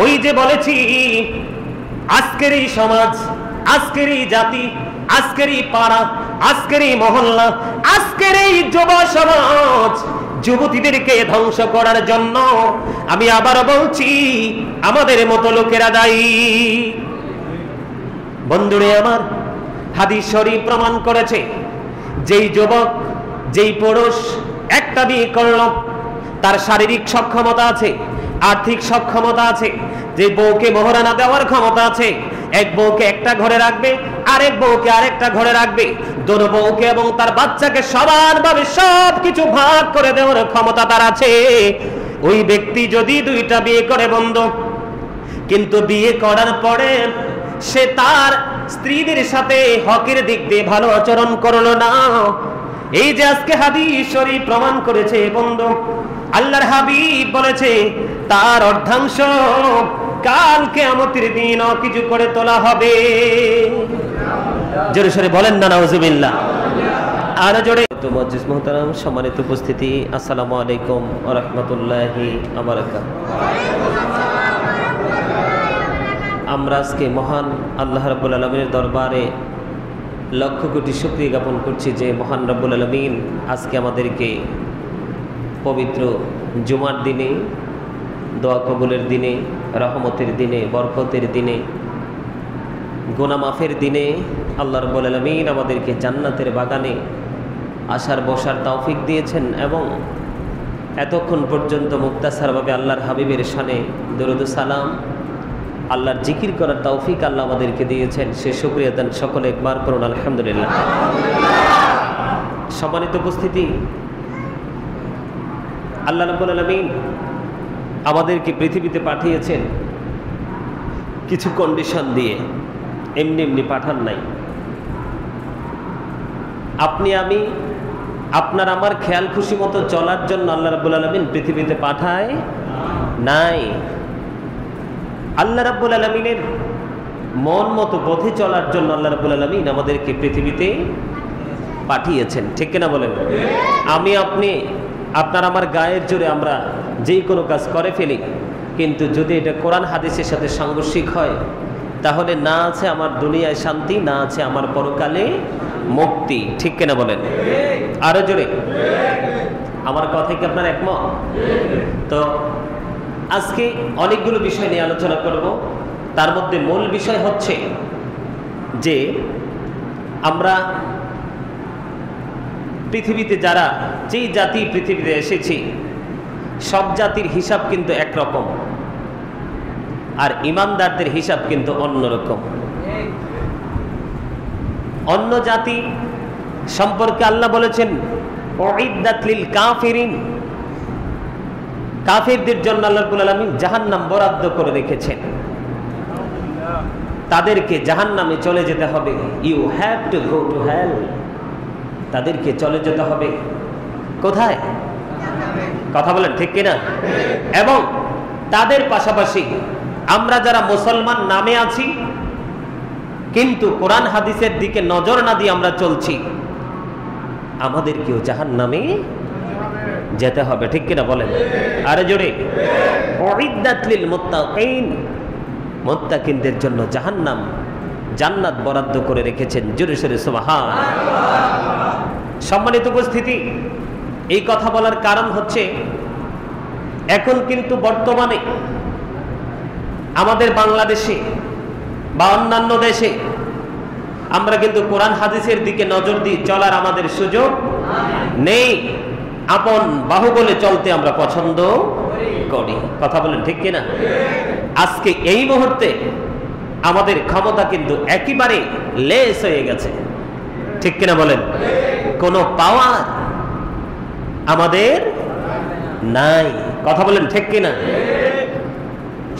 ওই যে বলেছি, আজকের এই সমাজ, আজকের এই জাতি, আজকের এই পাড়া, আজকের এই মহল্লা, আজকের এই যুব সমাজ, যুবতীদেরকে ধ্বংস করার জন্য আমি আবার বলছি আমাদের মতো লোকেরা দায়ী। বন্ধুরে আমার, হাদিস শরীফ প্রমাণ করেছে, যেই যুবক, যেই পুরুষ একটা বিয়ে করল, তার শারীরিক সক্ষমতা আছে, আর্থিক সক্ষমতা আছে, যে বউকে মোহরানা দেওয়ার ক্ষমতা আছে, এক বউকে একটা ঘরে রাখবে, আরেক বউকে আরেকটা ঘরে রাখবে, দোনো বউকে এবং তার বাচ্চাকে সমানভাবে সবকিছু ভাগ করে দেওয়ার ক্ষমতা তার আছে। ওই ব্যক্তি যদি দুইটা বিয়ে করে বন্ধু, কিন্তু বিয়ে করার পরে সে তার স্ত্রীদের সাথে হকের দিক দিয়ে ভালো আচরণ করলো না, এই যে আজকে হাদিস শরীফ প্রমাণ করেছে বন্ধু, আল্লাহর হাবিব বলেছে তার অর্ধাংশ কাল কিয়ামতের দিন কিছু করে তোলা হবে। জোরে সোরে বলেন না নাউজুবিল্লাহ। আর জোরে তো মুআজ্জিজ মুহতারাম, সম্মানিত উপস্থিতি, আসসালামু আলাইকুম ওয়া রাহমাতুল্লাহি ওয়া বারাকাতুহু। আমরা আজকে মহান আল্লাহ রাব্বুল আলামিনের দরবারে লক্ষ কোটি শুকরিয়া জ্ঞাপন করছি যে মহান রাব্বুল আলামিন আজকে আমাদেরকে পবিত্র জুমার দিনে, দোয়া কবুলের দিনে, রহমতের দিনে, বরকতের দিনে, গুনাহ মাফের দিনে আল্লাহ রাব্বুল আলামিন আমাদেরকে জান্নাতের বাগানে আসার বসার তৌফিক দিয়েছেন এবং এতক্ষণ পর্যন্ত মুক্তাসারভাবে আল্লাহর হাবিবের শানে দরুদ ও সালাম, আল্লাহর জিকির করার তৌফিক আল্লাহ আমাদেরকে দিয়েছেন। সে শুকরিয়া দেন সকলে একবার করুন আলহামদুলিল্লাহ। সম্মানিত উপস্থিতি, আল্লাহ রাব্বুল আলামিন আমাদেরকে পৃথিবীতে পাঠিয়েছেন কিছু কন্ডিশন দিয়ে, এমনি এমনি পাঠান নাই। আপনি আমি, আপনার আমার খেয়াল খুশি মতো চলার জন্য আল্লাহ রাব্বুল আলামিন পৃথিবীতে পাঠায় নাই। আল্লাহ রাব্বুল আলামিনের মন মতো পথে চলার জন্য আল্লাহ রাব্বুল আলামিন আমাদেরকে পৃথিবীতে পাঠিয়েছেন, ঠিক কিনা বলেন? আমি আপনি, আপনার আমার গায়ের জোরে আমরা যেই কোনো কাজ করে ফেলি, কিন্তু যদি এটা কোরআন হাদিসের সাথে সাংঘর্ষিক হয় তাহলে না আছে আমার দুনিয়ায় শান্তি, না আছে আমার পরকালে মুক্তি, ঠিক কিনা বলেন? আরো জোরে আমার কথা কি আপনার একমত? তো আজকে অনেকগুলো বিষয় নিয়ে আলোচনা করব। তার মধ্যে মূল বিষয় হচ্ছে যে আমরা পৃথিবীতে যারা, যেই জাতি পৃথিবীতে এসেছি, সব জাতির হিসাব কিন্তু একরকম, আর ইমানদারদের হিসাব কিন্তু অন্যরকম। অন্য জাতি সম্পর্কে আল্লাহ বলেছেন উইদ্দাত লিল কাফিরিন, কাফিরদের জন্য আল্লাহ রাব্বুল আলামিন জাহান্নাম বরাদ্দ করে রেখেছেন। তাদেরকে জাহান্নামে চলে যেতে হবে, you have to go to hell, তাদেরকে চলে যেতে হবে কোথায়? কথা বলেন ঠিক কিনা? এবং তাদের পাশাপাশি আমরা যারা মুসলমান নামে আছি কিন্তু কোরআন হাদিসের দিকে নজর না দিয়ে আমরা চলছি, আমাদেরকেও জাহান্নামে যেতে হবে, ঠিক কিনা বলেন? আরে জোরে উইদ্দাত লিল মুত্তাকিন, মুত্তাকিনদের জন্য জাহান্নাম, জান্নাত বরাদ্দ করে রেখেছেন। জোরে সোরে সুবহানাল্লাহ। সম্মানিত উপস্থিতি, এই কথা বলার কারণ হচ্ছে এখন কিন্তু বর্তমানে আমাদের বাংলাদেশে বা অন্যান্য দেশে আমরা কিন্তু কোরআন হাদিসের দিকে নজর দিয়ে চলার আমাদের সুযোগ নেই। আপন বাহুবলে চলতে আমরা পছন্দ করি, কথা বলেন ঠিক কিনা? আজকে এই মুহূর্তে আমাদের ক্ষমতা কিন্তু একেবারে লেস হয়ে গেছে, ঠিক কিনা বলেন? কোনো পাওয়ার আমাদের নাই, কথা বলেন ঠিক কিনা?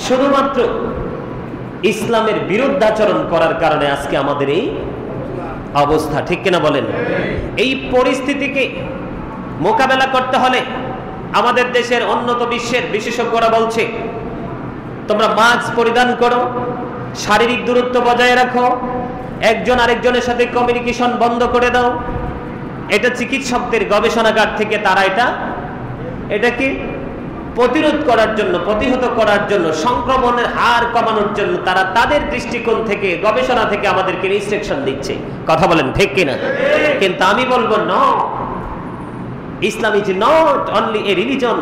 শুধুমাত্র ইসলামের বিরুদ্ধাচরণ করার কারণে আজকে আমাদের এই অবস্থা, ঠিক কিনা বলেন? এই পরিস্থিতিকে মোকাবেলা করতে হলে আমাদের দেশের উন্নত বিশ্বের বিশেষজ্ঞরা বলছে তোমরা মাস্ক পরিধান করো, শারীরিক দূরত্ব বজায় রাখো, একজন আরেকজনের সাথে কমিউনিকেশন বন্ধ করে দাও। এটা চিকিৎসকদের গবেষণাগার থেকে তারা এটা কি প্রতিরোধ করার জন্য, প্রতিহত করার জন্য, সংক্রমণের হার কমানোর জন্য তারা তাদের দৃষ্টিকোণ থেকে, গবেষণা থেকে আমাদেরকে ইনস্ট্রাকশন দিচ্ছে। কথা বলেন ঠিক কিনা? কিন্তু আমি বলবো no, Islam is not only a religion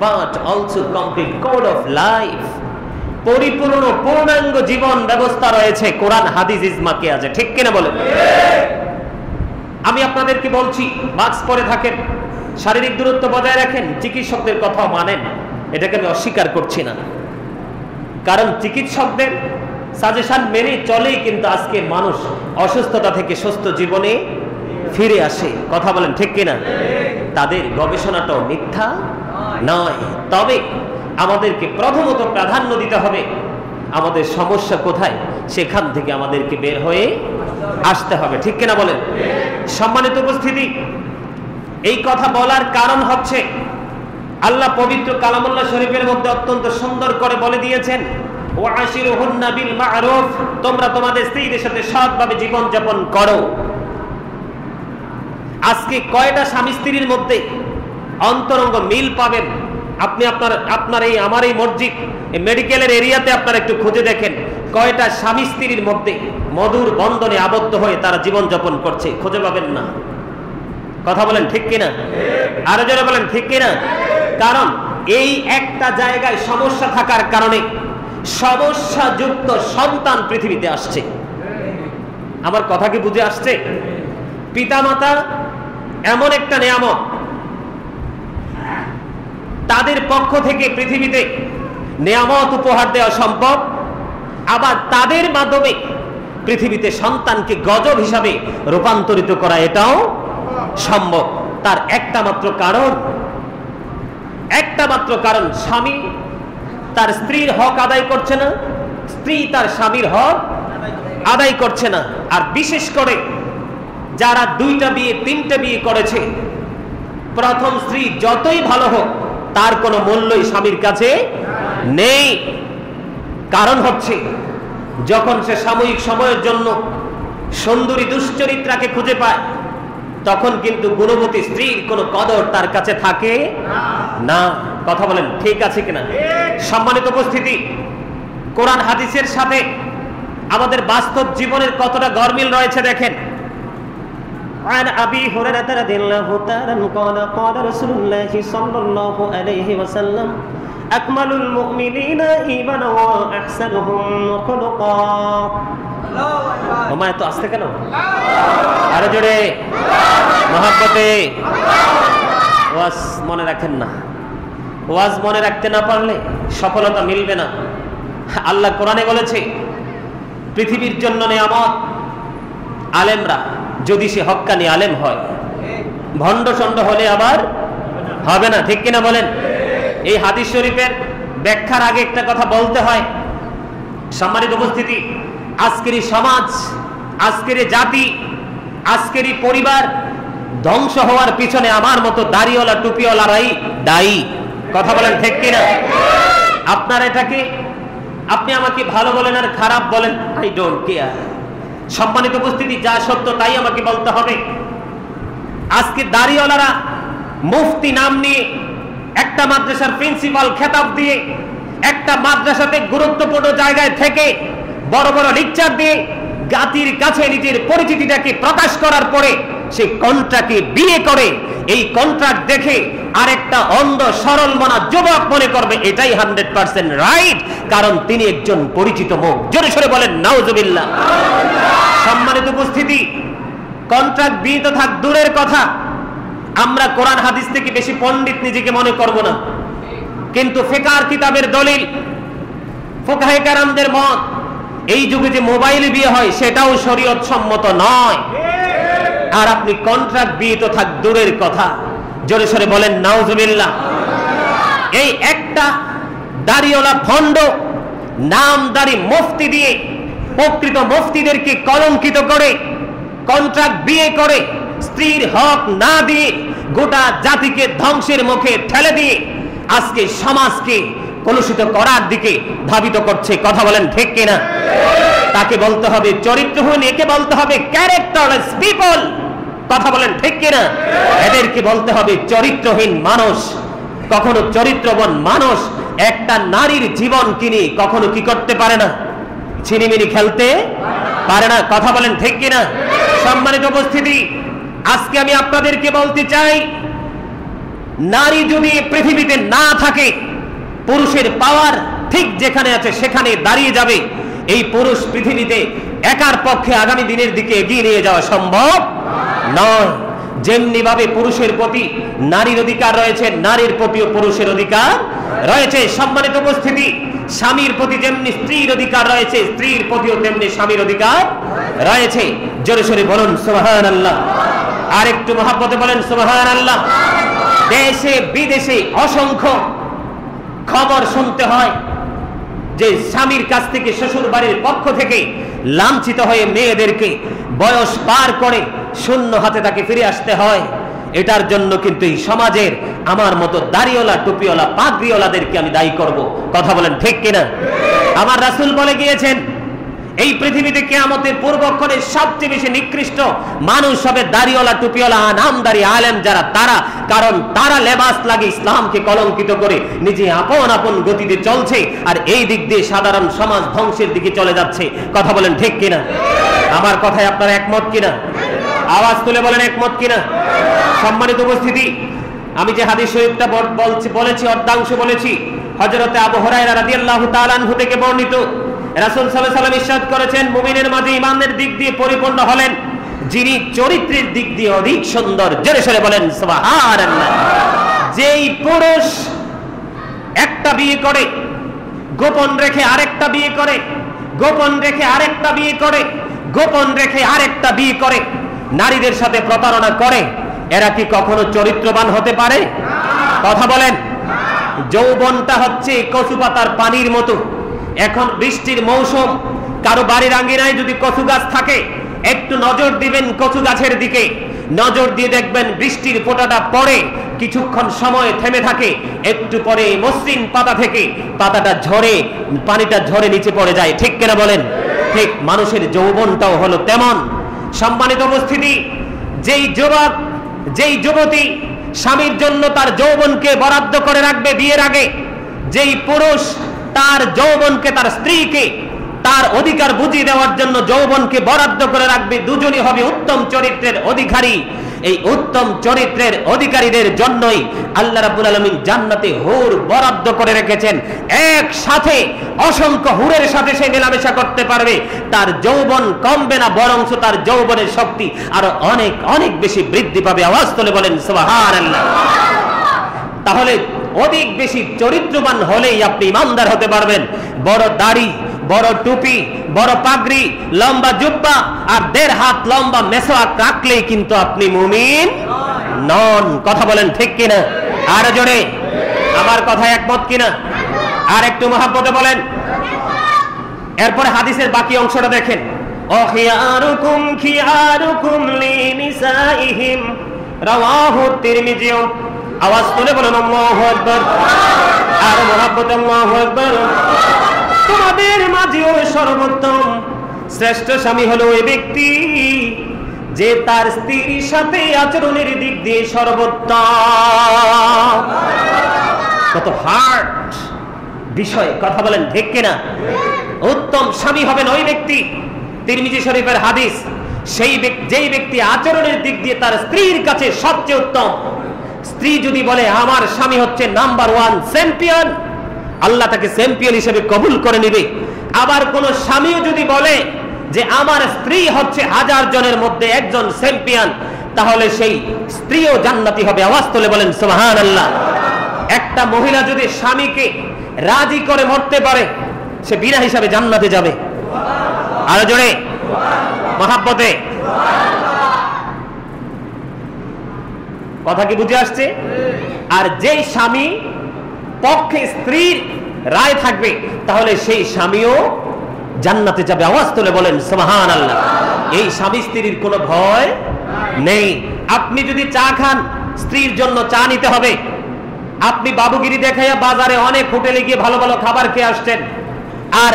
but also complete code of life. পরিপূর্ণ পূর্ণাঙ্গ জীবন ব্যবস্থা রয়েছে, কোরআন হাদিস ইজমাকে আছে। ঠিক কিনা বলেন? আমি আপনাদেরকে বলছি, মাস্ক পরে থাকেন, শারীরিক দূরত্ব বজায় রাখেন, চিকিৎসকদের কথাও মানেন, এটাকে আমি অস্বীকার করছি না। কারণ চিকিৎসকদের সাজেশন মেনে চলেই কিন্তু আজকে মানুষ অসুস্থতা থেকে সুস্থ জীবনে ফিরে আসে। কথা বলেন ঠিক কিনা? তাদের গবেষণাটাও মিথ্যা নয়। তবে আমাদেরকে প্রথমত প্রাধান্য দিতে হবে আমাদের সমস্যা কোথায়, সেখান থেকে আমাদেরকে বের হয়ে আসতে হবে। ঠিক কিনা বলেন? সম্মানিত উপস্থিতি, এই কথা বলার কারণ হচ্ছে আল্লাহ পবিত্র কালামুল্লাহ শরীফের মধ্যে অত্যন্ত সুন্দর করে বলে দিয়েছেন, ওয়াশিরুহুন্না বিল মা'রুফ, তোমরা তোমাদের স্ত্রীদের সাথে সৎভাবে জীবন যাপন করো। আজকে কয়টা স্বামী স্ত্রীর মধ্যে অন্তরঙ্গ মিল পাবেন? আপনি আপনার এই আমার এই মসজিদ, এই মেডিকেলের এরিয়াতে আপনারা একটু খুঁজে দেখেন, কয়টা স্বামী স্ত্রীর মধ্যে মধুর বন্ধনে আবদ্ধ হয়ে তারা জীবন যাপন করছে? খুঁজে পাবেন না। কথা বলেন ঠিক কিনা? আরো জোরে বলেন ঠিক কিনা? কারণ এই একটা জায়গায় সমস্যা থাকার কারণে সমস্যাযুক্ত সন্তান পৃথিবীতে আসছে। আমার কথা কি বুঝে আসছে? পিতামাতা এমন একটা নিয়ামত, তাদের পক্ষ থেকে পৃথিবীতে নিয়ামত উপহার দেওয়া সম্ভব, আবার তাদের মাধ্যমে পৃথিবীতে সন্তানকে গজব হিসাবে রূপান্তরিত করা এটাও সম্ভব। তার একটা মাত্র কারণ, স্বামী তার স্ত্রীর হক আদায় করছে না, স্ত্রী তার স্বামীর হক আদায় করছে না। আর বিশেষ করে যারা 2টা বিয়ে 3টে বিয়ে করেছে, প্রথম স্ত্রী যতই ভালো হোক তার কোনো মূল্যই স্বামীর কাছে নেই। কারণ হচ্ছে যখন সে সাময়িক সময়ের জন্য সুন্দরী দুশ্চরিত্রাকে খুঁজে পায়, তখন কিন্তু গুণবতী স্ত্রীর কোনো কদর তার কাছে থাকে না। কথা বলেন ঠিক আছে কিনা? সম্মানিত উপস্থিতি, কোরআন হাদিসের সাথে আমাদের বাস্তব জীবনের কতটা গরমিল রয়েছে দেখেন। عن أبي هريرة رضي الله تعالى عنه قال قال رسول الله صلى الله عليه وسلم أكمل المؤمنين إيمانا وأحسنهم خلقا। ওমা এত আস্তে কেন? আরো জোরে, মহব্বতে। ওয়াজ মনে রাখেন না, ওয়াজ মনে রাখতে না পারলে সফলতা মিলবে না। আল্লাহ কোরআনে বলেছে পৃথিবীর জন্য নিয়ামত আলেমরা, যদি সে হক্কানি আলেম হয়, ভণ্ড সন্ড হলে আবার হবে না। ঠিক কিনা বলেন? এই হাদিস শরীফের ব্যাখ্যার আগে একটা কথা বলতে হয়। সম্মানিত উপস্থিতি, আজকের সমাজ, আজকের জাতি, আজকের পরিবার ধ্বংস হওয়ার পিছনে আমার মতো দাড়িওয়ালা টুপিওয়ালারাই দায়ী। কথা বলেন ঠিক কিনা? আপনার এটাকে, আপনি আমাকে ভালো বলেন আর খারাপ বলেন, আই ডোন্ট কেয়ার। সম্মানিত উপস্থিতি, যা সত্য তাই আমাকে বলতে হবে। আজকে দাড়িওয়ালারা মুফতি নাম নিয়ে, একটা মাদ্রাসার প্রিন্সিপাল খেতাব দিয়ে, একটা মাদ্রাসাতে গুরুত্বপূর্ণ জায়গায় থেকে বড় বড় লেকচার দিয়ে জাতির কাছে নিজের পরিচিতিটাকে প্রকাশ করার পরে সে কন্ট্রাক্টে বিয়ে করে। এই কন্ট্রাক্ট দেখে আরেকটা অন্ধ সরল মনা যুবক মনে করবে এটাই 100% রাইট, কারণ তিনি একজন পরিচিত মুখ। জোরে সরে বলেন নাউজুবিল্লাহ। সম্মানিত উপস্থিতি, কন্ট্রাক্ট বিয়ে তো থাক দূরের কথা, আমরা কোরআন হাদিস থেকে বেশি পণ্ডিত নিজেকে মনে করব না, কিন্তু ফিকহ কিতাবের দলিল, ফুকাহে কেরামদের মত, এই যুগে যে মোবাইলে বিয়ে হয় সেটাও শরীয়ত সম্মত নয়। আর আপনি কন্ট্রাক্ট বিয়ে তো থাক দূরের কথা। জোরে সরে বলেন নাউজুবিল্লাহ। এই একটা দাড়িওয়ালা ভণ্ড নামদারি মুফতি দিয়ে প্রকৃত মুফতিদেরকে কলঙ্কিত করে কন্ট্রাক্ট বিয়ে করে, স্ত্রীর হক না দিয়ে গোটা জাতিকে ধ্বংসের মুখে ঠেলে দিয়ে আজকে সমাজকে কলুষিত করার দিকে ধাবিত করছে। কথা বলেন ঠিক কিনা? তাকে বলতে হবে চরিত্রহীন, একে বলতে হবে ক্যারেক্টারলেস পিপল। কথা বলেন ঠিক কিনা? এদেরকে বলতে হবে চরিত্রহীন মানুষ। কখনো চরিত্রবান মানুষ একটা নারীর জীবন কিনে কখনো কি করতে পারে না, ছিনিমিনি খেলতে পারে না। কথা বলেন ঠিক কিনা? সম্মানিত উপস্থিতি, আজকে আমি আপনাদেরকে বলতে চাই, নারী যদি পৃথিবীতে না থাকে, পুরুষের পাওয়ার ঠিক যেখানে আছে সেখানে দাঁড়িয়ে যাবে। এই পুরুষ পৃথিবীতে একার পক্ষে আগামী দিনের দিকে এগিয়ে নিয়ে যাওয়া সম্ভব নয়। যেমনি ভাবে পুরুষের প্রতি নারীর অধিকার রয়েছে, নারীর প্রতিও পুরুষের অধিকার রয়েছে। সম্মানিত উপস্থিতি, স্বামীর প্রতি যেমনি স্ত্রীর অধিকার রয়েছে, স্ত্রীর প্রতিও তেমনি স্বামীর অধিকার রয়েছে। জোরে সোরে বলুন সুবহানাল্লাহ। আর একটু মহব্বতে বলেন সুবহানাল্লাহ। দেশে বিদেশে অসংখ্য খবর শুনতে হয় যে স্বামীর কাছ থেকে শ্বশুর বাড়ির পক্ষ থেকে লাঞ্ছিত হয়ে মেয়েদেরকে বয়স পার করে শূন্য হাতে তাকে ফিরে আসতে হয়। এটার জন্য কিন্তু এই সমাজের আমার মতো দাড়িওয়ালা, টুপিওয়ালা, পাগড়িওয়ালাদেরকে আমি দায়ী করব। কথা বলেন ঠিক কিনা? আমার রাসূল বলে গিয়েছেন, এই পৃথিবীতে কিয়ামতের পূর্বক্ষণে সবচেয়ে বেশি নিকৃষ্ট মানুষ হবে দাড়িওয়ালা, টুপিওয়ালা, নামদারি আলেম যারা, তারা। কারণ তারা লেবাস লাগে ইসলামকে কলঙ্কিত করে নিজে আপন আপন গতিতে চলছে, আর এই দিক দিয়ে সাধারণ সমাজ ধ্বংসের দিকে চলে যাচ্ছে। কথা বলেন ঠিক কিনা? আমার কথায় আপনারা একমত কিনা? আওয়াজ তুলে বলেন একমত কিনা? সম্মানিত উপস্থিতি, আমি যে হাদিস শরীফটা বলেছি, অর্ধাংশ বলেছি, হযরত আবু হুরায়রা রাদিয়াল্লাহু তাআলা আনহু থেকে বর্ণিত। রাসূল সাল্লাল্লাহু আলাইহি ওয়াসাল্লাম ইরশাদ করেছেন, মুমিনের মাঝে ঈমানের দিক দিয়ে পরিপূর্ণ হলেন যিনি চরিত্রের দিক দিয়ে অধিক সুন্দর। জোরে সোরে বলেন সুবহানাল্লাহ। যেই পুরুষ একটা বিয়ে করে, গোপন রেখে আরেকটা বিয়ে করে, গোপন রেখে আরেকটা বিয়ে করে, গোপন রেখে আরেকটা বিয়ে করে, নারীদের সাথে প্রতারণা করে, এরা কি কখনো চরিত্রবান হতে পারে? কথা বলেন। যৌবনটা হচ্ছে কচু পাতার পানির মতো। এখন বৃষ্টির মৌসুম, কারো বাড়ির আঙ্গিনায় যদি কচু গাছ থাকে, একটু নজর দিবেন কচু গাছের দিকে, নজর দিয়ে দেখবেন বৃষ্টির ফোঁটাটা পড়ে, কিছুক্ষণ সময় থেমে থাকে, একটু পরে মসৃণ পাতা থেকে পাতাটা ঝরে, পানিটা ঝরে নিচে পড়ে যায়। ঠিক কিনা বলেন? ঠিক মানুষের যৌবনটাও হলো তেমন। সম্মানিত উপস্থিতি, যেই যুবক, যেই যুবতী স্বামীর জন্য তার যৌবনকে বরাদ্দ করে রাখবে বিয়ের আগে, যেই পুরুষ তার যৌবনকে, তার স্ত্রীকে তার অধিকার বুঝিয়ে দেওয়ার জন্য যৌবনকে বরাদ্দ করে রাখবে, দুজনই হবে উত্তম চরিত্রের অধিকারী। এই উত্তম চরিত্রের অধিকারীদের জন্যই আল্লাহ রাব্বুল আলামিন জান্নাতে হুর বরাদ্দ করে রেখেছেন। একসাথে অসংখ্য হুরের সাথে সে মেলামেশা করতে পারবে, তার যৌবন কমবে না, বরং তার যৌবনের শক্তি আরো অনেক অনেক বেশি বৃদ্ধি পাবে। আওয়াজ তুলে বলেন সুবহানাল্লাহ। তাহলে অধিক বেশি চরিত্রবান হলেই আপনি ইমানদার হতে পারবেন। বড় দাড়ি, বড় টুপি, বড় পাগড়ি, লম্বা জুব্বা আর 1.5 হাত লম্বা মেসওয়াক রাখলেই কিন্তু আপনি মুমিন নন। কথা বলেন ঠিক কিনা? আর জোরে, আমার কথায় একমত কিনা? আর একটু মহব্বতে বলেন। এরপরে হাদিসের বাকি অংশটা দেখেন। ও খিয়ারুকুম খিয়ারুকুম লিনিসাইহিম, রাওয়াহু তিরমিজি। আওয়াজ তুলে বলেন আল্লাহু আকবার। আর মহব্বতে আল্লাহু আকবার। তোমাদের মাঝেও সর্বোত্তম শ্রেষ্ঠ স্বামী হলো ওই ব্যক্তি যে তার স্ত্রীর সাথে আচরণের দিক দিয়ে সর্বোত্তম। কত হার্ড বিষয়। কথা বলেন ঠিক কিনা? উত্তম স্বামী হবেন ওই ব্যক্তি, তিরমিজি শরীফের হাদিস, যেই ব্যক্তি আচরণের দিক দিয়ে তার স্ত্রীর কাছে সবচেয়ে উত্তম। স্ত্রী যদি বলে আমার স্বামী হচ্ছে নাম্বার 1 চ্যাম্পিয়ন, আল্লাহ তাকে চ্যাম্পিয়ন হিসেবে কবুল করে নেবে। আবার কোন স্বামীও যদি বলে যে আমার স্ত্রী হচ্ছে 1000 জনের মধ্যে একজন চ্যাম্পিয়ন, তাহলে সেই স্ত্রীও জান্নাতি হবে। আওয়াজ তুলে বলেন সুবহানাল্লাহ। একটা মহিলা যদি স্বামীকে রাজি করে মরতে পারে, সে বিনা হিসাবে জান্নাতে যাবে। আর জোরে মহব্বতে। কথা কি বুঝে আসছে? আর যেই স্বামী পক্ষে স্ত্রীর রায় থাকবে, তাহলে সেই স্বামীও জান্নাতে যাবে। আওয়াজ তুলে বলেন সুবহানাল্লাহ। এই স্বামী স্ত্রীর কোনো ভয় নেই। আপনি যদি চা খান, স্ত্রীর জন্য চা নিতে হবে। আপনি বাবুগিরি দেখাইয়া বাজারে অনেক হোটেলে গিয়ে ভালো ভালো খাবার খেয়ে আসছেন, আর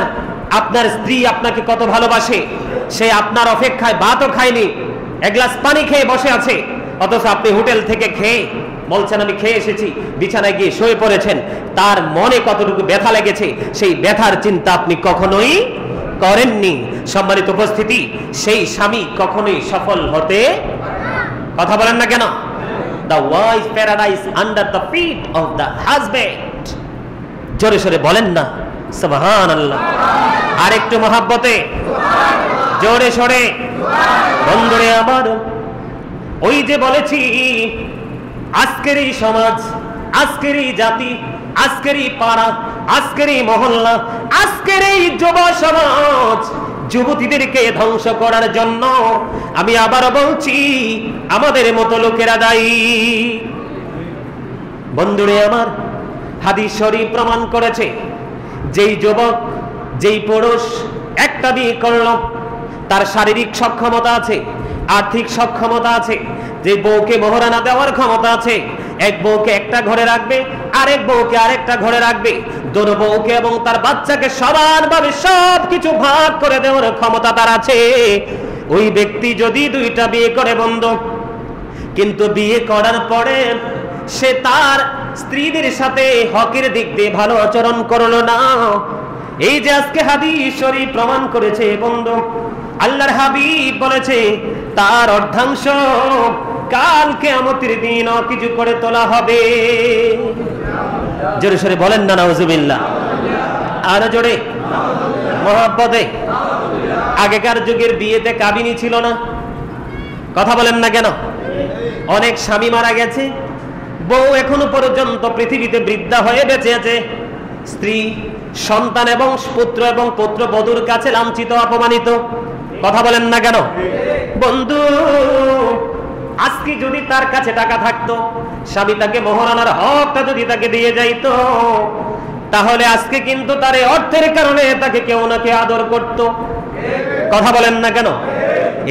আপনার স্ত্রী আপনাকে কত ভালোবাসে, সে আপনার অপেক্ষায় ভাতও খায়নি, এক গ্লাস পানি খেয়ে বসে আছে, অথচ আপনি হোটেল থেকে খেয়ে বলছেন আমি খেয়ে এসেছি, বিছানায় গিয়ে শুয়ে পড়েছেন, তার মনে কতটুকু ব্যথা লেগেছে সেই ব্যথার চিন্তা আপনি কখনোই করেননি। সম্মানিত উপস্থিতি, সেই স্বামী কখনোই সফল হতে, কথা বলেন না কেন? The wise paradise under the feet of the husband. জোরে সোরে বলেন না সুবহানাল্লাহ। আর একটু মহাব্বতে জোরে সোরে বন্ধুরে আমার, ওই যে বলেছি আজকের এই সমাজ, আজকের এই জাতি, আজকের এই পাড়া, আজকের এই মহল্লা, আজকের এই যুব সমাজ, যুবতীদেরকে ধ্বংস করার জন্য আমি আবার বলছি আমাদের মতো লোকেরা দায়ী। বন্ধুরে আমার, হাদিস শরীফ প্রমাণ করেছে যেই যুবক, যেই পুরুষ একটা বিয়ে করল, তার শারীরিক সক্ষমতা আছে, আর্থিক সক্ষমতা আছে, যে বউকে মোহরানা দেওয়ার ক্ষমতা আছে, এক বউকে একটা ঘরে রাখবে, আরেক বউকে আরেকটা ঘরে রাখবে, দোনো বউকে এবং তার বাচ্চাকে সমানভাবে সবকিছু ভাগ করে দেওয়ার ক্ষমতা তার আছে। ওই ব্যক্তি যদি দুইটা বিয়ে করে বন্ধু, কিন্তু বিয়ে করার পরে সে তার স্ত্রীদের সাথে হকের দিক দিয়ে ভালো আচরণ করলো না, এই যে আজকে হাদিস শরীফ প্রমাণ করেছে বন্ধু, আল্লাহর হাবিব বলেছে তার অর্ধাংশ কাল কিয়ামতের দিন কিছু করে তোলা হবে। জোরে সোরে বলেন না নাউজুবিল্লাহ। আর জোরে মহব্বতে। আগেকার যুগের বিয়েতে কাবিনী ছিল না, কথা বলেন না কেন? অনেক স্বামী মারা গেছে, বউ এখনো পর্যন্ত পৃথিবীতে বৃদ্ধা হয়ে বেঁচে আছে, স্ত্রী, সন্তান এবং পুত্র এবং পুত্রবধূর কাছে লাঞ্ছিত, অপমানিত, কথা বলেন না কেন? বন্ধু, আজকে যদি তার কাছে টাকা থাকতো, স্বামী তাকে মোহরানার হকটা যদি তাকে দিয়ে যাইতো, তাহলে আজকে কিন্তু তার এই অর্থের কারণে তাকে কেউ না কেউ আদর করত, কথা বলেন না কেন?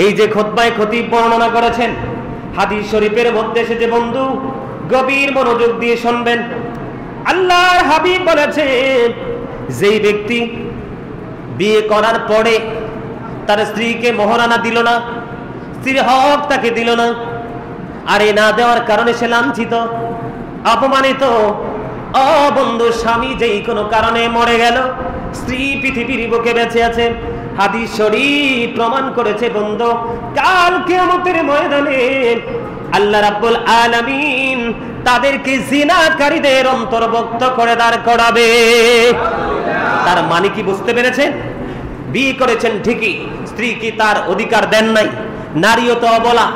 এই যে খুতবায় খতিব বর্ণনা করেছেন, হাদিস শরীফের মধ্যে এসেছে বন্ধু, গভীর মনোযোগ দিয়ে শুনবেন। আল্লাহর হাবিব বলেছেন যেই ব্যক্তি বিয়ে করার পরে তার স্ত্রীকে মোহরানা দিল না, স্ত্রীর হক তাকে দিল না, আর এই না দেওয়ার কারণে সে লাঞ্ছিত, অপমানিত, ও বন্ধু, স্বামী যেই কোনো কারণে মরে গেল, স্ত্রী পৃথিবীর বুকে বেঁচে আছে, হাদিস শরীফ প্রমাণ করেছে বন্ধু, কাল কিয়ামতের ময়দানে আল্লাহ রাব্বুল আলামিন তাদেরকে জিনাকারীদের অন্তর্ভুক্ত করে দাঁড় করাবে। তার মানে কি বুঝতে পেরেছেন? বিয়ে করেছেন ঠিকই, স্ত্রী কি তার অধিকার দেন নাই? নারীও তো অবলা।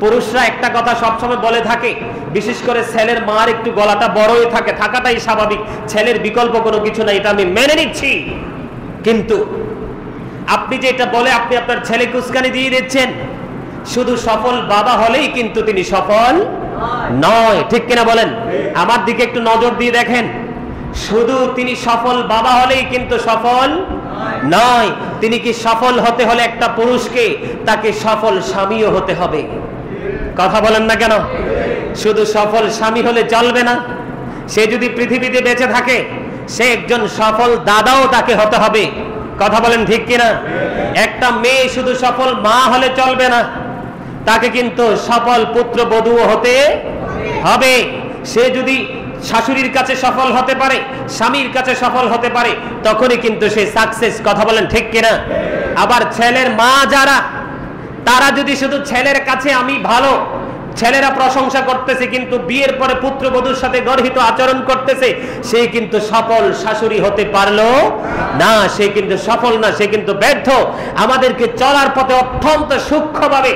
পুরুষরা একটা কথা সবসময় বলে থাকে, বিশেষ করে ছেলের মার একটু গলাটা বড়ই থাকে, থাকাটাই স্বাভাবিক, ছেলের বিকল্প কোনো কিছু নাই, এটা আমি মেনে নিচ্ছি। কিন্তু আপনি যে এটা বলে আপনি আপনার ছেলেকে উস্কানি দিয়ে দিচ্ছেন, শুধু সফল বাবা হলেই কিন্তু তিনি সফল নয়, ঠিক কিনা বলেন? আমার দিকে একটু নজর দিয়ে দেখেন, শুধু তিনি সফল বাবা হলেই কিন্তু সফল নয়, তিনি কি সফল হতে হলে একটা পুরুষকে তাকে সফল স্বামীও হতে হবে, কথা বলেন না কেন? শুধু সফল স্বামী হলে চলবে না, সে যদি পৃথিবীতে বেঁচে থাকে সে একজন সফল দাদাও তাকে হতে হবে, কথা বলেন ঠিক কিনা? একটা মেয়ে শুধু সফল মা হলে চলবে না, তাকে কিন্তু সফল পুত্রবধূও হতে হবে। সে যদি শাশুড়ির কাছে সফল হতে পারে, স্বামীর কাছে সফল হতে পারে, তখনই কিন্তু সে সাকসেস, কথা বলেন ঠিক কিনা? আবার ছেলের মা যারা, তারা যদি শুধু ছেলের কাছে আমি ভালো, ছেলেরা প্রশংসা করতেছে কিন্তু বিয়ের পরে পুত্রবধূর সাথে গর্হিত আচরণ করতেছে, সে কিন্তু সফল শাশুড়ি হতে পারলো না, সে কিন্তু সফল না, সে কিন্তু ব্যর্থ। আমাদেরকে চলার পথে অত্যন্ত সূক্ষ্মভাবে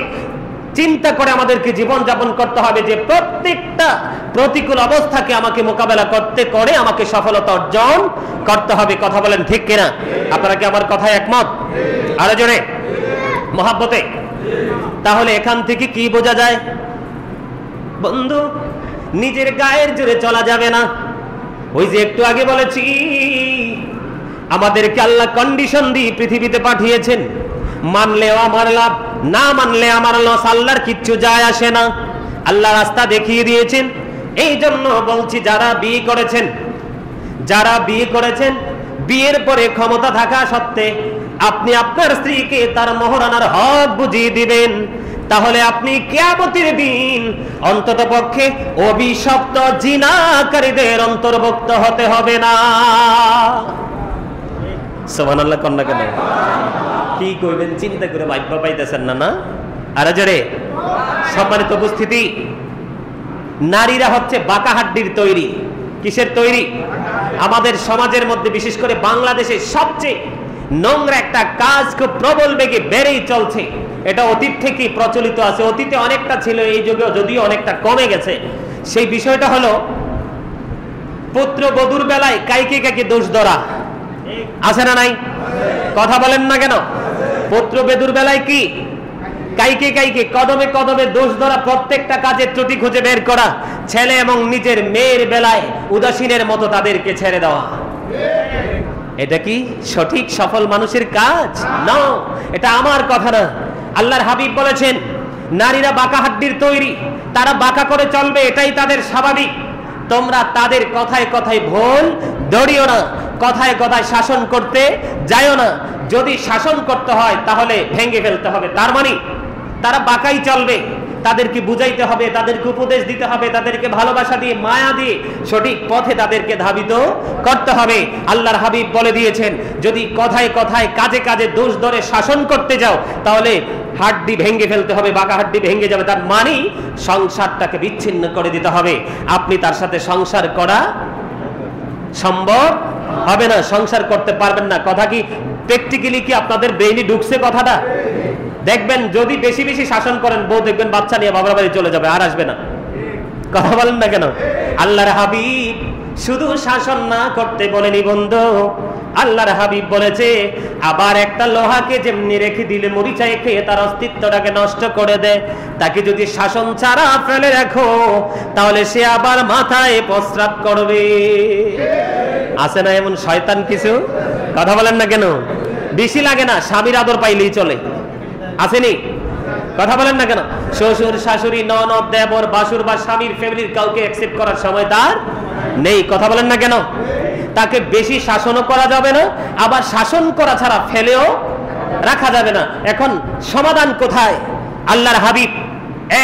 চিন্তা করে আমাদেরকে জীবন যাপন করতে হবে যে প্রত্যেকটা প্রতিকূল অবস্থাকে আমাকে মোকাবেলা করতে করে আমাকে সফলতা অর্জন করতে হবে, কথা বলেন ঠিক কিনা? আপনারা কি আমার কথায় একমত? আরো জোরে মহাব্বতে। তাহলে এখান থেকে কি বোঝা যায় বন্ধু? নিজের গায়ের জোরে চলা যাবে না। ওই যে একটু আগে বলেছি, আমাদেরকে আল্লাহ কন্ডিশন দিয়ে পৃথিবীতে পাঠিয়েছেন, মানলেও আমার লাভ, না মানলে আমার লস, আল্লাহর কিচ্ছু যায় আসে না, আল্লাহ রাস্তা দেখিয়ে দিয়েছেন। এই জন্য বলছি, যারা বিয়ে করেছেন, যারা বিয়ে করেছেন, বিয়ের পরে ক্ষমতা থাকা সত্ত্বে আপনি আপনার স্ত্রীকে তার মোহরানার হক বুঝিয়ে দিবেন, তাহলে আপনি কিয়ামতের দিন অন্ততপক্ষে অভিশপ্ত জিনাকারীদের অন্তর্ভুক্ত হতে হবে না। সুবহানাল্লাহ কন্যা কেন কি কইবেন চিন্তা করে ভাববা পাইতেছেন না? না আরে জোরে। সম্মানিত উপস্থিতি, নারীরা হচ্ছে বাঁকা হাড্ডির তৈরি। কিসের তৈরি? আমাদের সমাজের মধ্যে বিশেষ করে বাংলাদেশে সবচেয়ে নোংরা একটা কাজ খুব প্রবল বেগে বেড়েই চলছে। এটা অতীত থেকেই প্রচলিত আছে, অতীতে অনেকটা ছিল, এই যুগে যদিও অনেকটা কমে গেছে। সেই বিষয়টা হলো পুত্র বধূর বেলায় কাইকে কাইকে দোষ ধরা আছে না নাই? কথা বলেন না কেন? পুত্র বধূর বেলায় কি কাইকে কাইকে কদমে কদমে দোষ ধরা, প্রত্যেকটা কাজের ত্রুটি খুঁজে বের করা, ছেলে এবং নিজের মেয়ের বেলায় উদাসীনের মতো তাদেরকে ছেড়ে দেওয়া। এটা কি সঠিক সফল মানুষের কাজ? না, এটা আমার কথা না। আল্লাহর হাবিব বলেছেন নারীরা বাঁকা হাড্ডির তৈরি, তারা বাঁকা করে চলবে, এটাই তাদের স্বাভাবিক। তোমরা তাদের কথায় কথায় ভুল ধরিও না, কথায় কথায় শাসন করতে যাইও না। যদি শাসন করতে হয় তাহলে ভেঙে ফেলতে হবে। তার মানে তারা বাঁকাই চলবে, তাদেরকে বুঝাইতে হবে, তাদেরকে উপদেশ দিতে হবে, তাদেরকে ভালোবাসা দিয়ে মায়া দিয়ে সঠিক পথে তাদেরকে ধাবিত করতে হবে। আল্লাহর হাবিব বলে দিয়েছেন যদি কথায় কথায় কাজে কাজে দোষ ধরে শাসন করতে যাও তাহলে হাড্ডি ভেঙে ফেলতে হবে, বাঁকা হাড্ডি ভেঙে যাবে। তার মানে সংসারটাকে বিচ্ছিন্ন করে দিতে হবে। আপনি তার সাথে সংসার করা সম্ভব হবে না, সংসার করতে পারবেন না। কথা কি প্র্যাকটিক্যালি কি আপনাদের ব্রেইনে ঢুকছে কথাটা? দেখবেন যদি বেশি বেশি শাসন করেন, বউ দেখবেন বাচ্চা নিয়ে বাবার বাড়ি চলে যাবে, আর আসবে না। কথা বলেন না কেন? আল্লাহর হাবিব শুধু শাসন না করতে বলেনি বন্ধু, আল্লাহর হাবিব বলেছে আবার একটা লোহাকে যেমনি রেখে দিলে মরিচায় খেয়ে তার অস্তিত্বটাকে নষ্ট করে দেয়, তাকে যদি শাসন ছাড়া ফেলে রাখো তাহলে সে আবার মাথায় প্রস্রাব করবে। আছে না এমন শয়তান কিছু? কথা বলেন না কেন? বেশি লাগে না, স্বামীর আদর পাইলেই চলে। আসেনি? কথা বলেন না কেন? শ্বশুর শাশুড়ি ননদ দেবর বাসুর বা স্বামীর ফ্যামিলির কাউকে অ্যাকসেপ্ট করার সময় তার নেই। কথা বলেন না কেন? তাকে বেশি শাসনও করা যাবে না, আবার শাসন করা ছাড়া ফেলেও রাখা যাবে না। এখন সমাধান কোথায়? আল্লাহর হাবিব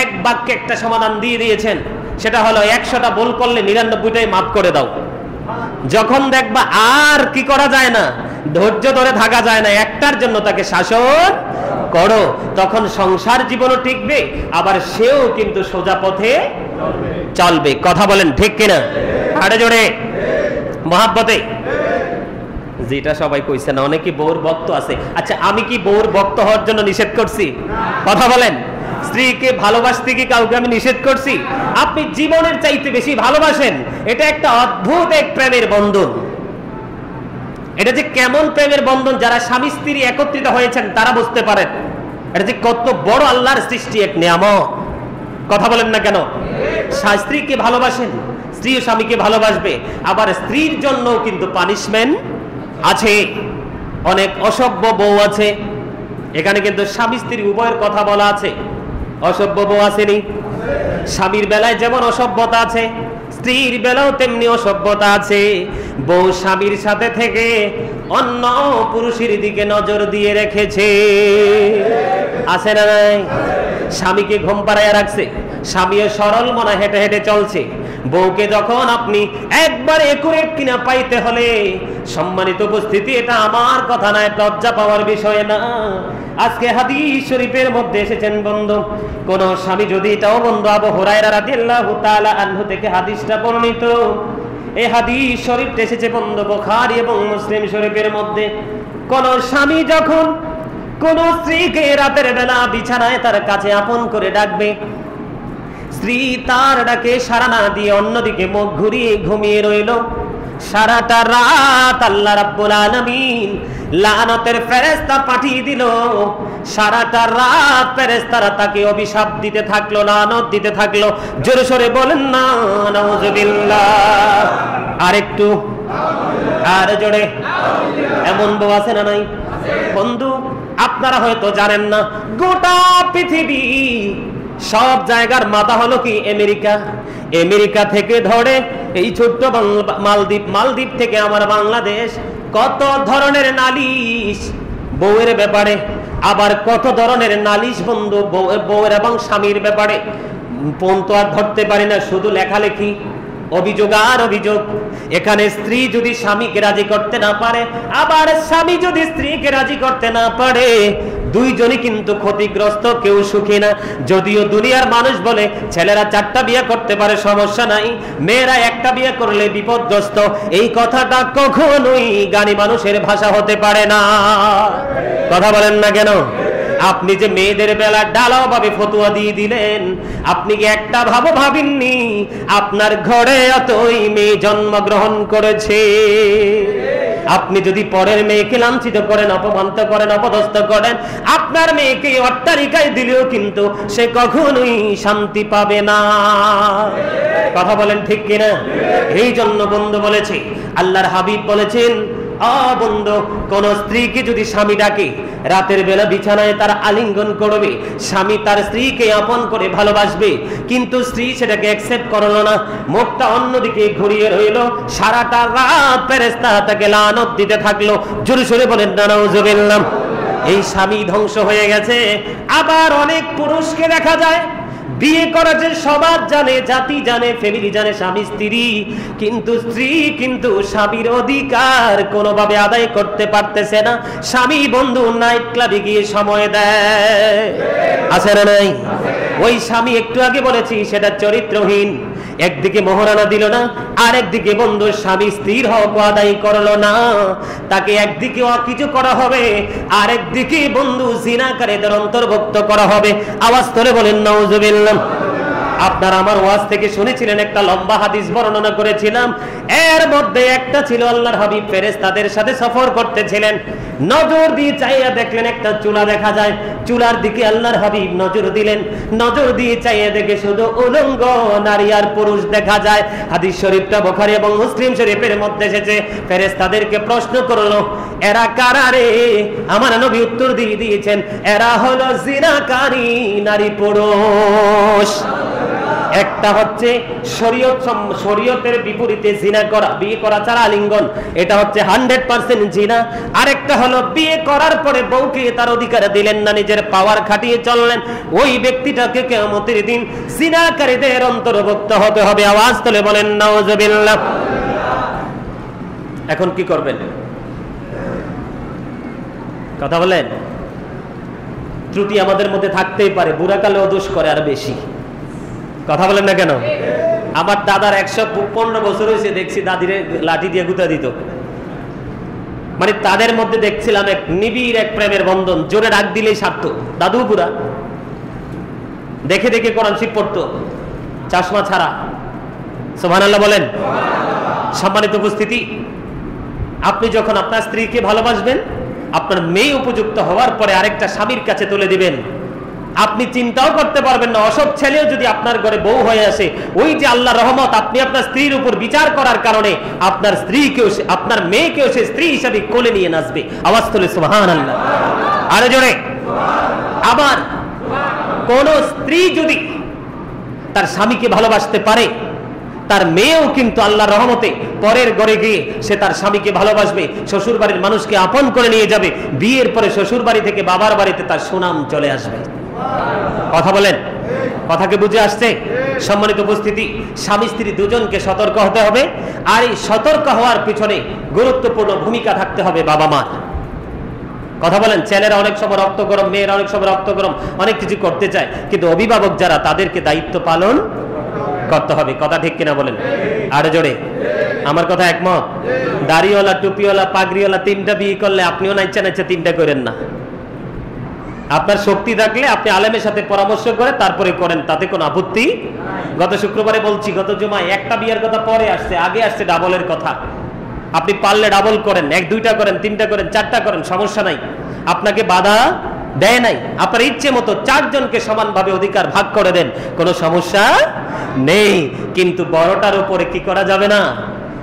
এক বাক্যে একটা সমাধান দিয়ে দিয়েছেন, সেটা হলো 100টা ভুল করলে 99টাই মাফ করে দাও। যখন দেখবা আর কি করা যায় না, ধৈর্য ধরে থাকা যায় না, একটার জন্য তাকে শাসন করো, তখন সংসার জীবনও টিকবে, আবার সেও কিন্তু সোজা পথে চলবে। কথা বলেন ঠিক কিনা? আরে জোরে মহাব্বতে। যেটা সবাই কইছে না, অনেকে বউর ভক্ত আছে। আচ্ছা আমি কি বউর ভক্ত হওয়ার জন্য নিষেধ করছি? কথা বলেন। স্ত্রীকে ভালোবাসতে কি কাউকে আমি নিষেধ করছি? আপনি জীবনের চাইতে বেশি ভালোবাসেন, এটা একটা অদ্ভুত এক প্রেমের বন্ধন। এটা যে কেমন প্রেমের বন্ধন যারা স্বামী স্ত্রী একত্রিত হয়েছেন তারা বুঝতে পারেন এটা যে কত বড় আল্লাহর সৃষ্টি, এক নিয়ামত। কথা বলেন না কেন? স্ত্রীকে ভালোবাসেন, স্ত্রীও স্বামীকে ভালোবাসবে। আবার স্ত্রীর জন্য কিন্তু পানিশমেন্ট আছে। অনেক অসভ্য বউ আছে, এখানে কিন্তু স্বামী স্ত্রী উভয়ের কথা বলা আছে। অসভ্য বউ আসেনি? স্বামীর বেলায় যেমন অসভ্যতা আছে, স্ত্রীর বেলাও তেমনি অসভ্যতা আছে। বউ স্বামীর সাথে থেকে অন্য পুরুষের দিকে নজর দিয়ে রেখেছে, আছে না নাই? স্বামীকে ঘুম পাড়াইয়া রাখছে, স্বামীও সরল মনে হেঁটে হেঁটে চলছে। বউকে যখন আপনি একবার একুরেট কিনা পাইতে হলে, সম্মানিত উপস্থিতি, এটা আমার কথা না, লজ্জা পাওয়ার বিষয় না। আজকে হাদিস শরীফের মধ্যে এসেছেন বন্ধু, কোন স্বামী যদি, এটাও বন্ধু আবু হুরায়রা রাদিয়াল্লাহু তাআলা আনহু থেকে হাদিসটা বর্ণিত। এই হাদিস শরীফটা এসেছে বন্ধু বুখারী এবং মুসলিম শরীফের মধ্যে। কোন স্বামী যখন কোন স্ত্রীকে রাতের বেলা বিছানায় তার কাছে আপন করে ডাকবে, স্ত্রী তার ডাকে সাড়া না দিয়ে অন্যদিকে মুখ ঘুরিয়ে ঘুমিয়ে রইল, সারাটা রাত আল্লাহ রাব্বুল আলামিন লানতের ফেরেশতা পাঠিয়ে দিল। সারাটা রাত ফেরেশতারা তাকে অভিশাপ দিতে থাকলো, লানত দিতে থাকলো। জোরে সোরে বলেন না নাউযুবিল্লাহ। আরেকটু আর জোরে। এমন বউ আছে না নাই? বন্ধু আপনারা হয়তো জানেন না, গোটা পৃথিবী সব জায়গার মাথা হলো কি আমেরিকা। আমেরিকা থেকে ধরে এই ছোট্ট মালদ্বীপ, মালদ্বীপ থেকে আমার বাংলাদেশ, কত ধরনের নালিশ বউয়ের ব্যাপারে, আবার কত ধরনের নালিশ বন্ধু বউয়ের এবং স্বামীর ব্যাপারে। ফোন তো আর ধরতে পারি না, শুধু লেখালেখি, অভিযোগ আর অভিযোগ। এখানে স্ত্রী যদি স্বামীকে রাজি করতে না পারে, আবার স্বামী যদি স্ত্রীকে রাজি করতে না পারে, দুইজনই কিন্তু ক্ষতিগ্রস্ত, কেউ সুখী না। যদিও দুনিয়ার মানুষ বলে ছেলেরা 4টা বিয়ে করতে পারে, সমস্যা নাই, মেয়েরা একটা বিয়ে করলে বিপদগ্রস্ত। এই কথাটা কখনোই জ্ঞানী মানুষের ভাষা হতে পারে না। কথা বলেন না কেন? আপনি যে মেয়েদের বেলা ডালাও ভাবে ফতুয়া দিয়ে দিলেন, আপনি কি একটা ভাবেননি আপনার ঘরে এতই মেয়ে জন্মগ্রহণ করেছে? আপনি যদি পরের মেয়েকে লাঞ্ছিত করেন, অপমানিত করেন, অপদস্থ করেন, আপনার মেয়েকে অট্টালিকায় দিলেও কিন্তু সে কখনোই শান্তি পাবে না। কথা বলেন ঠিক কিনা? এই জন্য বন্ধু বলেছে, আল্লাহর হাবিব বলেছেন, বন্ধু, কোন স্ত্রীকে যদি স্বামী ডাকে, রাতের বেলা বিছানায় তার আলিঙ্গন করবে, স্বামী তার স্ত্রীকে আপন করে ভালোবাসবে, কিন্তু স্ত্রী সেটাকে অ্যাকসেপ্ট করলো না, মুখটা অন্যদিকে ঘুরিয়ে রইল, সারাটা রাত ফেরেশতা তাকে লানত দিতে থাকলো। জোরে সোরে বলেন না নাউজুবিল্লাহ। এই স্বামী ধ্বংস হয়ে গেছে। আবার অনেক পুরুষকে দেখা যায় বিয়ে করা যে সমাজ জানে, জাতি জানে, ফ্যামিলি জানে স্বামী স্ত্রী, কিন্তু স্ত্রী কিন্তু স্বামীর অধিকার কোনোভাবে আদায় করতে পারতেছে না। স্বামী বন্ধু নাইট ক্লাবে গিয়ে সময় দেয়, আছে না নাই? ওই স্বামী একটু আগে বলেছি সেটা চরিত্রহীন। একদিকে মোহরানা দিল না, আর একদিকে বন্ধু স্বামী স্ত্রীর হক আদায় করলো না। তাকে একদিকে অকিছু করা হবে, আর একদিকে বন্ধু জিনাকারীদের অন্তর্ভুক্ত করা হবে। আওয়াজ করে বলেন নাউজুবিল্লাহ। আপনারা আমার ওয়াজ থেকে শুনেছিলেন, একটা লম্বা হাদিস বর্ণনা করেছিলাম। এর মধ্যে একটা ছিল, আল্লাহর হাবিব ফেরেশতাদের সাথে সফর করতেছিলেন, নজর দিয়ে চাইয়া দেখলেন একটা চুলা দেখা যায়। চুলার দিকে আল্লাহর হাবিব নজর দিলেন, নজর দিয়ে চাইয়া দেখে শুধু উলঙ্গ নারী আর পুরুষ দেখা যায়। হাদিস শরীফটা বুখারী এবং মুসলিম শরীফের মধ্যে এসেছে। ফেরেশতাদেরকে প্রশ্ন করলো, এরা কারা রে? আমার নবী উত্তর দিয়ে দিয়েছেন, এরা হলো জিনাকারী নারী পুরুষ। একটা হচ্ছে শরীয়তের বিপরীতে জিনা করা, বিয়ে করা ছাড়া আলিঙ্গন, এটা হচ্ছে 100% জিনা। আরেকটা হলো বিয়ে করার পরে বউকে তার অধিকার দিলেন না, নিজের পাওয়ার খাটিয়ে চললেন, ওই ব্যক্তিটাকে কিয়ামতের দিন জিনাকারীদের অন্তর্ভুক্ত হতে হবে। আওয়াজ তুলে বলেন নাউজুবিল্লাহ। এখন কি করবেন? কথা বলেন। ত্রুটি আমাদের মধ্যে থাকতেই পারে, বুড়াকালে দোষ করে আর বেশি। কথা বলেন না কেন? আমার দাদার 115 বছর হয়েছে, দেখছি দাদিরে লাঠি দিয়ে গুতা দিত। মানে তাদের মধ্যে দেখছিলাম এক নিবিড় এক প্রেমের বন্ধন, জোরে ডাক দিলেই সারত। দাদু বুড়া, দেখে দেখে কোরআন শরীফ পড়তো, চশমা ছাড়া। সুবহানাল্লাহ বলেন। সম্মানিত উপস্থিতি, আপনি যখন আপনার স্ত্রীকে ভালোবাসবেন, আপনার মেয়ে উপযুক্ত হওয়ার পরে আরেকটা স্বামীর কাছে তুলে দিবেন, আপনি চিন্তাও করতে পারবেন না। অসৎ ছেলেও যদি আপনার ঘরে বউ হয়ে আসে, ওই যে আল্লাহর রহমত, আপনি আপনার স্ত্রীর উপর বিচার করার কারণে আপনার স্ত্রীকেও, আপনার মেয়েকেও সে স্ত্রী হিসাবে কোলে নিয়ে নাচবে। আওয়াজ তুলে সুবহানাল্লাহ, আরো জোরে। আবার কোন স্ত্রী যদি তার স্বামীকে ভালোবাসতে পারে, তার মেয়েও কিন্তু আল্লাহর রহমতে পরের ঘরে গিয়ে সে তার স্বামীকে ভালোবাসবে, শ্বশুর বাড়ির মানুষকে আপন করে নিয়ে যাবে। বিয়ের পরে শ্বশুর বাড়ি থেকে বাবার বাড়িতে তার সুনাম চলে আসবে। কথা বলেন, কথাকে বুঝে আসছে? সম্মানিত উপস্থিতি, স্বামী স্ত্রী দুজনকে সতর্ক হতে হবে। আর এই সতর্ক হওয়ার পিছনে গুরুত্বপূর্ণ ভূমিকা থাকতে হবে বাবা মা। কথা বলেন। ছেলেরা অনেক সময় রক্ত গরম, মেয়েরা অনেক সময় রক্ত গরম, অনেক কিছু করতে চায়, কিন্তু অভিভাবক যারা, তাদেরকে দায়িত্ব পালন করতে হবে। কথা ঠিক কিনা বলেন? আর জোরে। আমার কথা একমত? দাড়িওয়ালা, টুপিওয়ালা, পাগড়িওয়ালা 3টা বিয়ে করলে আপনিও নাইচা নাইচা 3টা করেন না। আপনার শক্তি থাকলে আপনি আলেমের সাথে পরামর্শ করে তারপরে করেন, তাতে কোনো আপত্তি। গত শুক্রবারে বলছি, গত জুমায় একটা বিয়ের কথা পরে আসছে, আগে আসছে ডাবলের কথা। আপনি পারলে ডাবল করেন, 1-2টা করেন, 3টা করেন, 4টা করেন, সমস্যা নাই। আপনাকে বাধা দেয় নাই। আপনার ইচ্ছে মতো 4 জনকে সমানভাবে অধিকার ভাগ করে দেন, কোনো সমস্যা নেই। কিন্তু বড়টার উপরে কি করা যাবে না?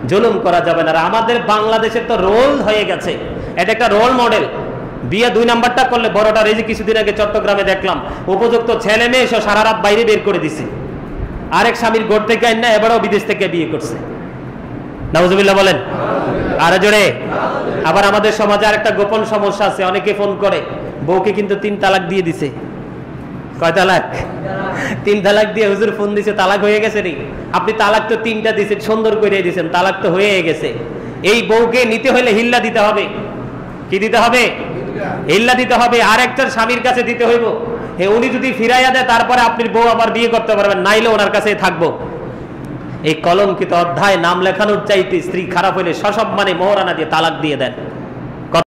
জুলুম করা যাবে না। আর আমাদের বাংলাদেশের তো রোল হয়ে গেছে, এটা একটা রোল মডেল। বিয়ে 2 নাম্বারটা করলে বড়টা, এই যে কিছুদিন আগে চট্টগ্রামে দেখলাম, উপযুক্ত ছেলে মেয়ে এসে সারা রাত বাইরে বের করে দিছে। আরেক স্বামীর ঘর থেকে আইন না, এবারও বিদেশ থেকে বিয়ে করছে। নাউজুবিল্লাহ বলেন। আরো জোরে। আবার আমাদের সমাজে আরেকটা গোপন সমস্যা আছে, অনেকে ফোন করে বউকে কিন্তু 3 তালাক দিয়ে দিছে। কয় তালাক? 3 তালাক দিয়ে হুজুর ফোন দিছে, তালাক হয়ে গেছে রে। আপনি তালাক তো 3টা দিয়েছেন, সুন্দর করে দিয়েছেন, তালাক তো হয়ে গেছে। এই বউকে নিতে হলে হিল্লা দিতে হবে। কি দিতে হবে? হিল্লা দিতে হবে। আর একটার স্বামীর কাছে দিতে হইব। উনি যদি ফিরাইয়া দেয় তারপরে আপনি বউ আবার বিয়ে করতে পারবেন, নাইলে ওনার কাছেই থাকবো। এই কলঙ্কিত অধ্যায় নাম লেখানোর চাইতে স্ত্রী খারাপ হইলে সসম্মানে মোহরানা দিয়ে তালাক দিয়ে দেন।